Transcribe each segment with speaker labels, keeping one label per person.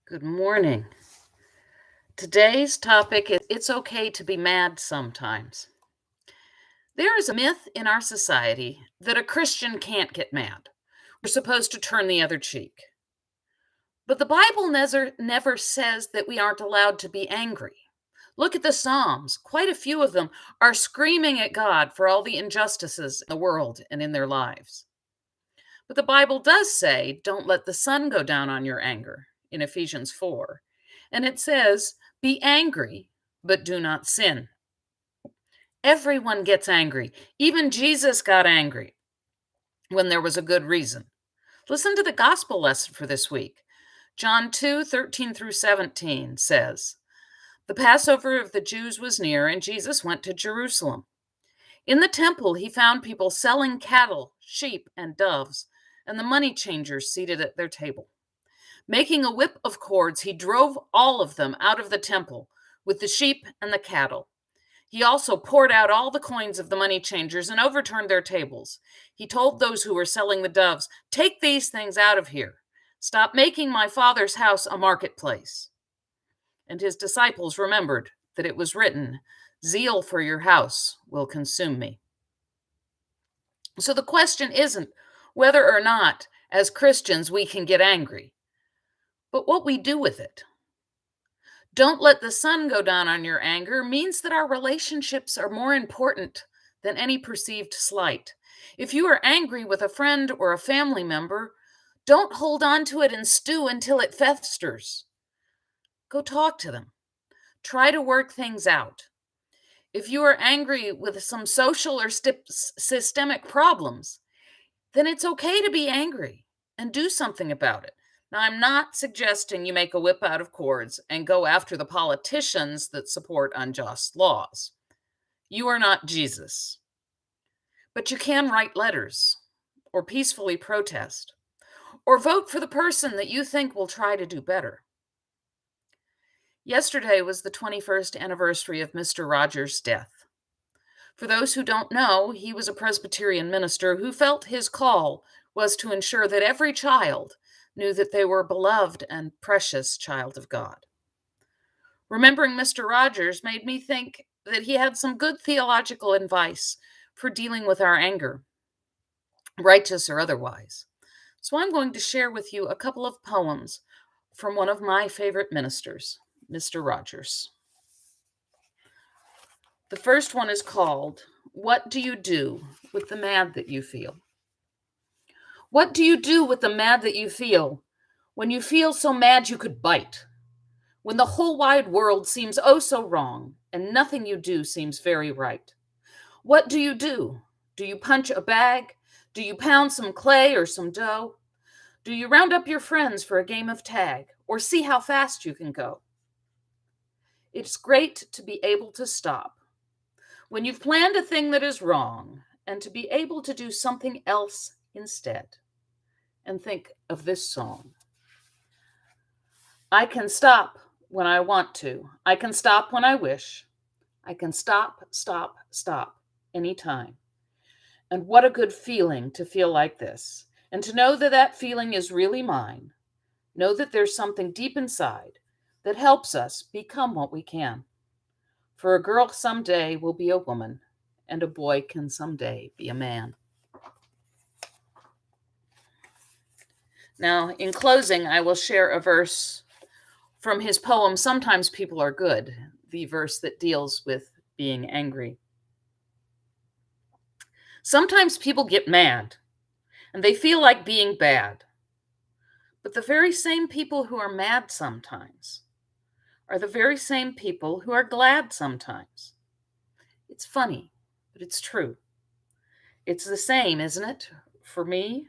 Speaker 1: Good morning. Today's topic is it's okay to be mad sometimes. There is a myth in our society that a Christian can't get mad. We're supposed to turn the other cheek. But the Bible never says that we aren't allowed to be angry. Look at the Psalms. Quite a few of them are screaming at God for all the injustices in the world and in their lives. But the Bible does say, don't let the sun go down on your anger in Ephesians 4. And it says, be angry, but do not sin. Everyone gets angry. Even Jesus got angry when there was a good reason. Listen to the gospel lesson for this week. John 2:13 through 17 says, the Passover of the Jews was near, and Jesus went to Jerusalem. In the temple, he found people selling cattle, sheep, and doves, and the money changers seated at their table. Making a whip of cords, he drove all of them out of the temple with the sheep and the cattle. He also poured out all the coins of the money changers and overturned their tables. He told those who were selling the doves, take these things out of here. Stop making my Father's house a marketplace. And his disciples remembered that it was written, zeal for your house will consume me. So the question isn't whether or not, as Christians, we can get angry, but what we do with it. Don't let the sun go down on your anger means that our relationships are more important than any perceived slight. If you are angry with a friend or a family member, don't hold on to it and stew until it festers. Go talk to them. Try to work things out. If you are angry with some social or systemic problems, then it's okay to be angry and do something about it. Now, I'm not suggesting you make a whip out of cords and go after the politicians that support unjust laws. You are not Jesus. But you can write letters, or peacefully protest, or vote for the person that you think will try to do better. Yesterday was the 21st anniversary of Mr.Rogers' death. For those who don't know, he was a Presbyterian minister who felt his call was to ensure that every child knew that they were a beloved and precious child of God. Remembering Mr. Rogers made me think that he had some good theological advice for dealing with our anger, righteous or otherwise. So I'm going to share with you a couple of poems from one of my favorite ministers, Mr. Rogers. The first one is called, What Do You Do with the Mad That You Feel? What do you do with the mad that you feel when you feel so mad you could bite? When the whole wide world seems oh so wrong and nothing you do seems very right? What do you do? Do you punch a bag? Do you pound some clay or some dough? Do you round up your friends for a game of tag or see how fast you can go? It's great to be able to stop when you've planned a thing that is wrong and to be able to do something else instead. And think of this song. I can stop when I want to. I can stop when I wish. I can stop anytime. And what a good feeling to feel like this. And to know that that feeling is really mine. Know that there's something deep inside that helps us become what we can. For a girl someday will be a woman, and a boy can someday be a man. Now, in closing, I will share a verse from his poem, Sometimes People Are Good, the verse that deals with being angry. Sometimes people get mad, and they feel like being bad. But the very same people who are mad sometimes are the very same people who are glad sometimes. It's funny, but it's true. It's the same, isn't it, for me?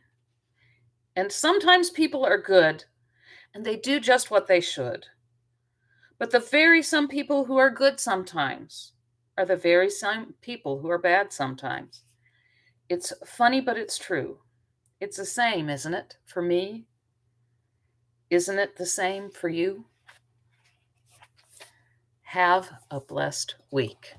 Speaker 1: And sometimes people are good, and they do just what they should. But the very some people who are good sometimes are the very same people who are bad sometimes. It's funny, but it's true. It's the same, isn't it, for me? Isn't it the same for you? Have a blessed week.